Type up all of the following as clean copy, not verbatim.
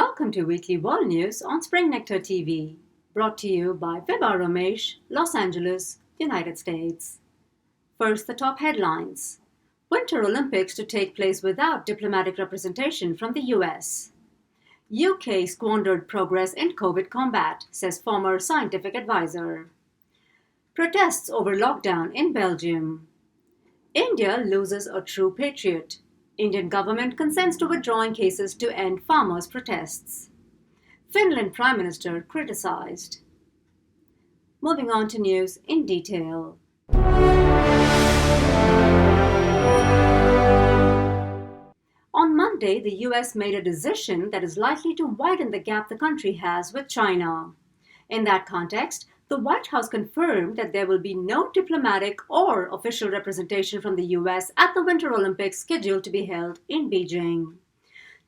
Welcome to Weekly World News on Spring Nectar TV, brought to you by Vibha Ramesh, Los Angeles, United States. First, the top headlines. Winter Olympics to take place without diplomatic representation from the US. UK squandered progress in COVID combat, says former scientific advisor. Protests over lockdown in Belgium. India loses a true patriot. Indian government consents to withdrawing cases to end farmers' protests. Finland Prime Minister criticized. Moving on to news in detail. On Monday, the US made a decision that is likely to widen the gap the country has with China. In that context, the White House confirmed that there will be no diplomatic or official representation from the US at the Winter Olympics scheduled to be held in Beijing.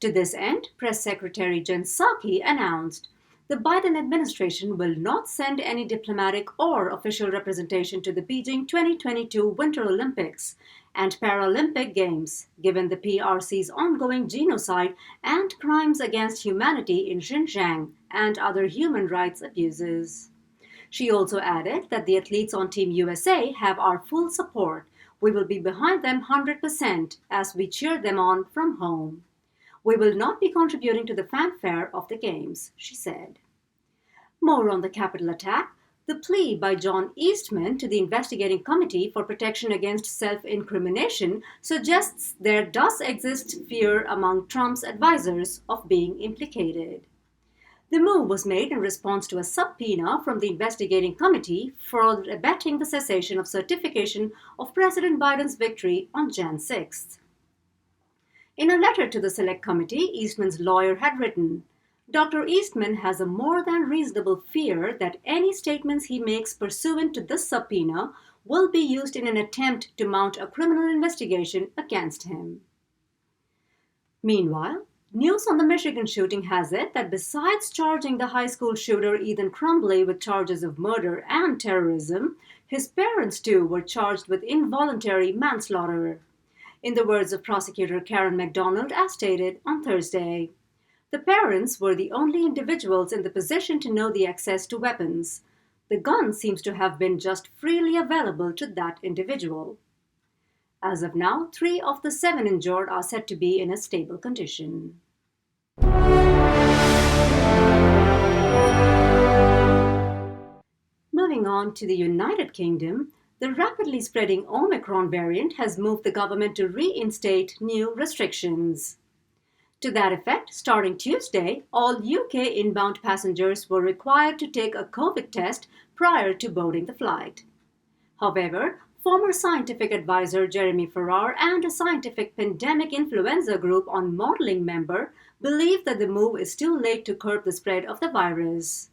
To this end, Press Secretary Jen Psaki announced the Biden administration will not send any diplomatic or official representation to the Beijing 2022 Winter Olympics and Paralympic Games, given the PRC's ongoing genocide and crimes against humanity in Xinjiang and other human rights abuses. She also added that the athletes on Team USA have our full support. We will be behind them 100% as we cheer them on from home. We will not be contributing to the fanfare of the Games, she said. More on the Capitol attack. The plea by John Eastman to the Investigating Committee for Protection Against Self-Incrimination suggests there does exist fear among Trump's advisors of being implicated. The move was made in response to a subpoena from the Investigating Committee for abetting the cessation of certification of President Biden's victory on Jan 6th. In a letter to the Select Committee, Eastman's lawyer had written, Dr. Eastman has a more than reasonable fear that any statements he makes pursuant to this subpoena will be used in an attempt to mount a criminal investigation against him. Meanwhile, news on the Michigan shooting has it that besides charging the high school shooter Ethan Crumbley with charges of murder and terrorism, his parents too were charged with involuntary manslaughter. In the words of prosecutor Karen McDonald, as stated on Thursday, the parents were the only individuals in the position to know the access to weapons. The gun seems to have been just freely available to that individual. As of now, 3 of the 7 injured are said to be in a stable condition. Moving on to the United Kingdom, the rapidly spreading Omicron variant has moved the government to reinstate new restrictions. To that effect, starting Tuesday, all UK inbound passengers were required to take a COVID test prior to boarding the flight. However, former scientific advisor Jeremy Farrar and a scientific pandemic influenza group on modeling member believe that the move is too late to curb the spread of the virus.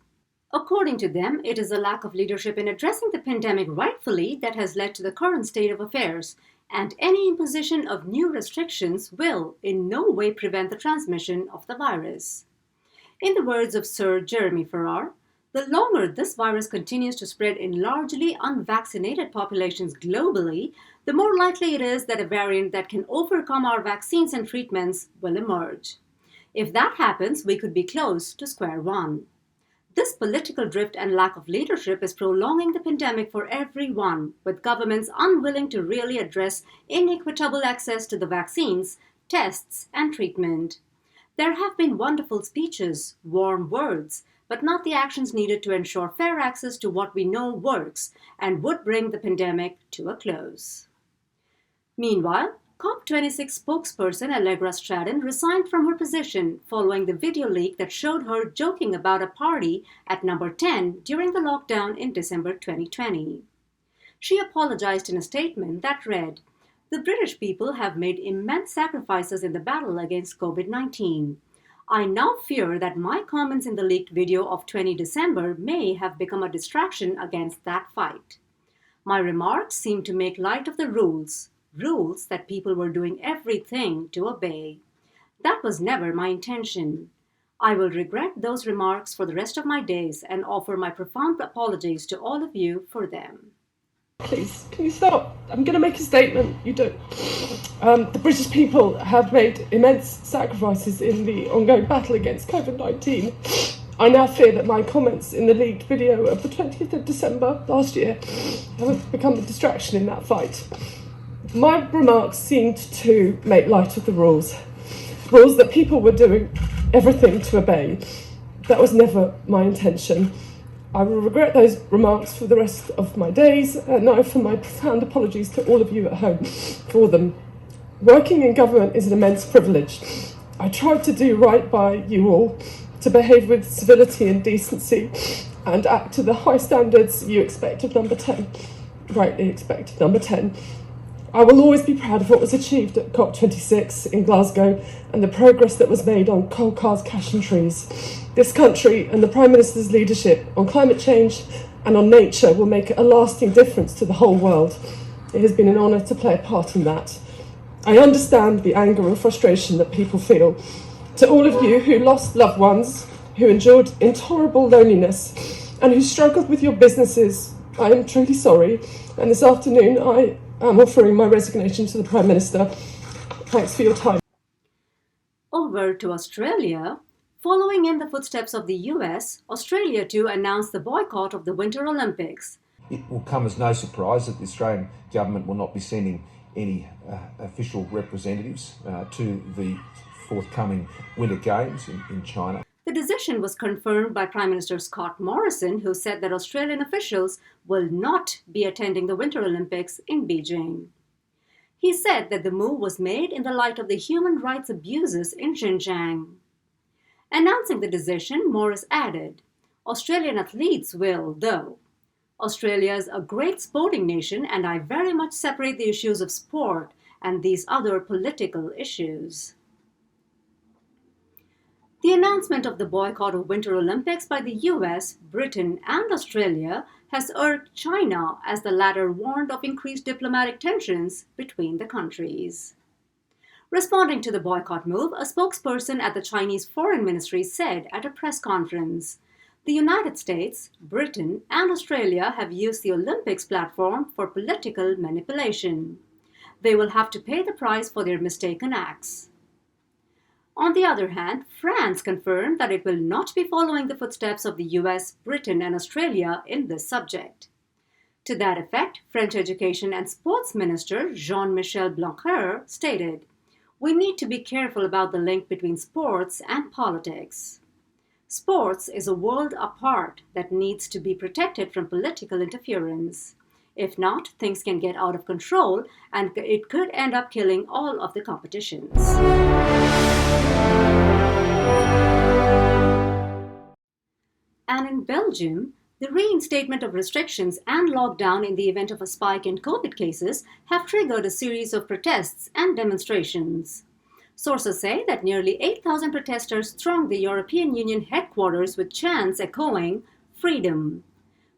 According to them, it is a lack of leadership in addressing the pandemic rightfully that has led to the current state of affairs, and any imposition of new restrictions will in no way prevent the transmission of the virus. In the words of Sir Jeremy Farrar, the longer this virus continues to spread in largely unvaccinated populations globally, the more likely it is that a variant that can overcome our vaccines and treatments will emerge. If that happens, we could be close to square one. This political drift and lack of leadership is prolonging the pandemic for everyone, with governments unwilling to really address inequitable access to the vaccines, tests, and treatment. There have been wonderful speeches, warm words, but not the actions needed to ensure fair access to what we know works and would bring the pandemic to a close. Meanwhile, COP26 spokesperson Allegra Stratton resigned from her position following the video leak that showed her joking about a party at number 10 during the lockdown in December 2020. She apologized in a statement that read, "The British people have made immense sacrifices in the battle against COVID-19. I now fear that my comments in the leaked video of 20 December may have become a distraction against that fight. My remarks seem to make light of the rules that people were doing everything to obey. That was never my intention. I will regret those remarks for the rest of my days and offer my profound apologies to all of you for them." Please, can you stop? I'm going to make a statement. You don't. The British people have made immense sacrifices in the ongoing battle against COVID-19. I now fear that my comments in the leaked video of the 20th of December last year have become a distraction in that fight. My remarks seemed to make light of the rules that people were doing everything to obey. That was never my intention. I will regret those remarks for the rest of my days, and I offer my profound apologies to all of you at home for them. Working in government is an immense privilege. I tried to do right by you all, to behave with civility and decency, and act to the high standards you expect of number 10, rightly expect of number 10. I will always be proud of what was achieved at COP26 in Glasgow and the progress that was made on coal cars, cash and trees. This country and the Prime Minister's leadership on climate change and on nature will make a lasting difference to the whole world. It has been an honour to play a part in that. I understand the anger and frustration that people feel. To all of you who lost loved ones, who endured intolerable loneliness, and who struggled with your businesses, I am truly sorry. And this afternoon, I am offering my resignation to the Prime Minister. Thanks for your time. Over to Australia. Following in the footsteps of the US, Australia too announced the boycott of the Winter Olympics. It will come as no surprise that the Australian government will not be sending any official representatives to the forthcoming Winter Games in China. The decision was confirmed by Prime Minister Scott Morrison, who said that Australian officials will not be attending the Winter Olympics in Beijing. He said that the move was made in the light of the human rights abuses in Xinjiang. Announcing the decision, Morris added, "Australian athletes will, though. Australia is a great sporting nation, and I very much separate the issues of sport and these other political issues." The announcement of the boycott of Winter Olympics by the US, Britain, and Australia has irked China, as the latter warned of increased diplomatic tensions between the countries. Responding to the boycott move, a spokesperson at the Chinese Foreign Ministry said at a press conference, "The United States, Britain, and Australia have used the Olympics platform for political manipulation. They will have to pay the price for their mistaken acts." On the other hand, France confirmed that it will not be following the footsteps of the US, Britain, and Australia in this subject. To that effect, French Education and Sports Minister Jean-Michel Blanquer stated, "We need to be careful about the link between sports and politics. Sports is a world apart that needs to be protected from political interference. If not, things can get out of control and it could end up killing all of the competitions." And in Belgium, the reinstatement of restrictions and lockdown in the event of a spike in COVID cases have triggered a series of protests and demonstrations. Sources say that nearly 8,000 protesters thronged the European Union headquarters with chants echoing "Freedom."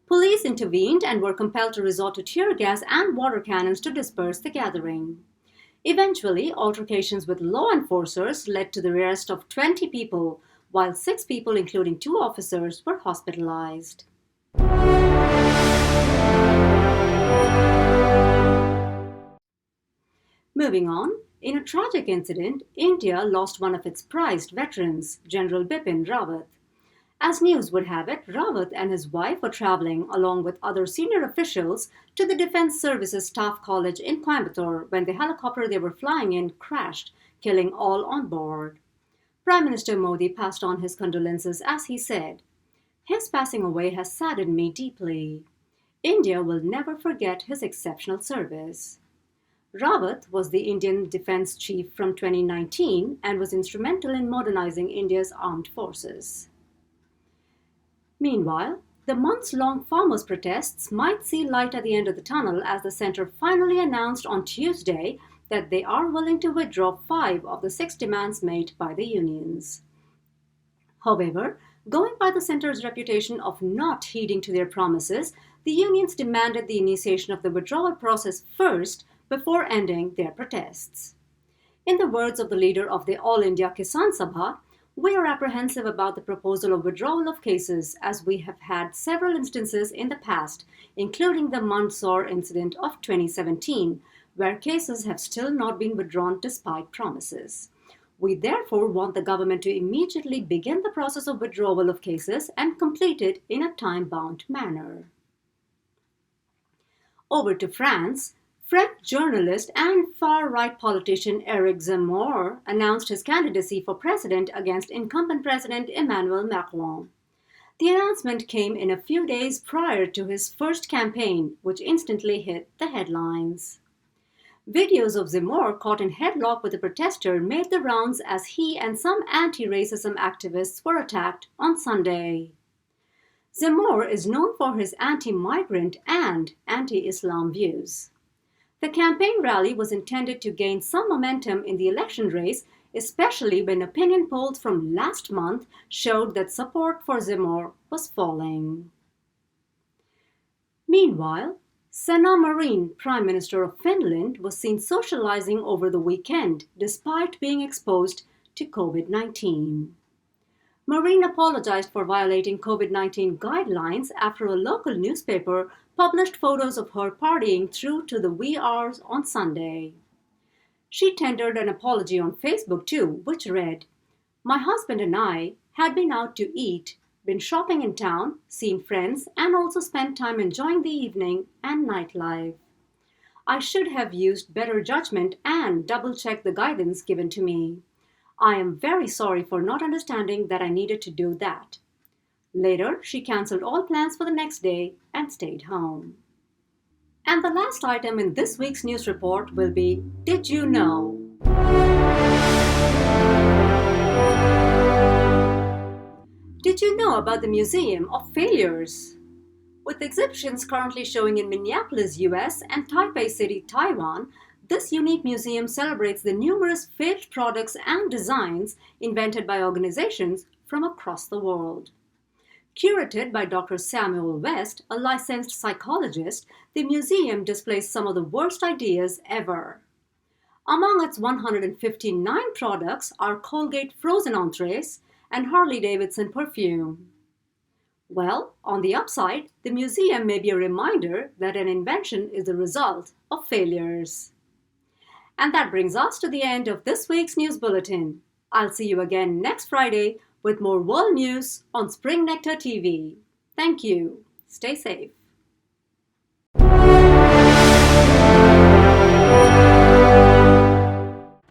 Police intervened and were compelled to resort to tear gas and water cannons to disperse the gathering. Eventually, altercations with law enforcers led to the arrest of 20 people, while 6 people, including 2 officers, were hospitalized. Moving on, in a tragic incident, India lost one of its prized veterans, General Bipin Rawat. As news would have it, Rawat and his wife were traveling along with other senior officials to the Defense Services Staff College in Coimbatore when the helicopter they were flying in crashed, killing all on board. Prime Minister Modi passed on his condolences as he said, "His passing away has saddened me deeply. India will never forget his exceptional service." Rawat was the Indian Defence Chief from 2019 and was instrumental in modernizing India's armed forces. Meanwhile, the months-long farmers' protests might see light at the end of the tunnel as the centre finally announced on Tuesday that they are willing to withdraw 5 of the 6 demands made by the unions. However, going by the centre's reputation of not heeding to their promises, the unions demanded the initiation of the withdrawal process first before ending their protests. In the words of the leader of the All India Kisan Sabha, We are apprehensive about the proposal of withdrawal of cases as we have had several instances in the past, including the Mandsaur incident of 2017, where cases have still not been withdrawn despite promises. We therefore want the government to immediately begin the process of withdrawal of cases and complete it in a time-bound manner. Over to France. French journalist and far-right politician Éric Zemmour announced his candidacy for president against incumbent President Emmanuel Macron. The announcement came in a few days prior to his first campaign, which instantly hit the headlines. Videos of Zemmour caught in headlock with a protester made the rounds as he and some anti-racism activists were attacked on Sunday. Zemmour is known for his anti-migrant and anti-Islam views. The campaign rally was intended to gain some momentum in the election race, especially when opinion polls from last month showed that support for Zemmour was falling. Meanwhile, Sanna Marin, Prime Minister of Finland, was seen socializing over the weekend despite being exposed to COVID-19. Marin apologized for violating COVID-19 guidelines after a local newspaper published photos of her partying through to the wee hours on Sunday. She tendered an apology on Facebook too, which read, "My husband and I had been out to eat, been shopping in town, seen friends, and also spent time enjoying the evening and nightlife. I should have used better judgment and double-checked the guidance given to me. I am very sorry for not understanding that I needed to do that." Later, she cancelled all plans for the next day and stayed home. And the last item in this week's news report will be, Did you know? Did you know about the Museum of Failures? With exhibitions currently showing in Minneapolis, US and Taipei City, Taiwan, this unique museum celebrates the numerous failed products and designs invented by organizations from across the world. Curated by Dr. Samuel West, a licensed psychologist, the museum displays some of the worst ideas ever. Among its 159 products are Colgate frozen entrees and Harley-Davidson perfume. Well, on the upside, the museum may be a reminder that an invention is the result of failures. And that brings us to the end of this week's news bulletin. I'll see you again next Friday with more world news on Spring Nectar TV. Thank you. Stay safe.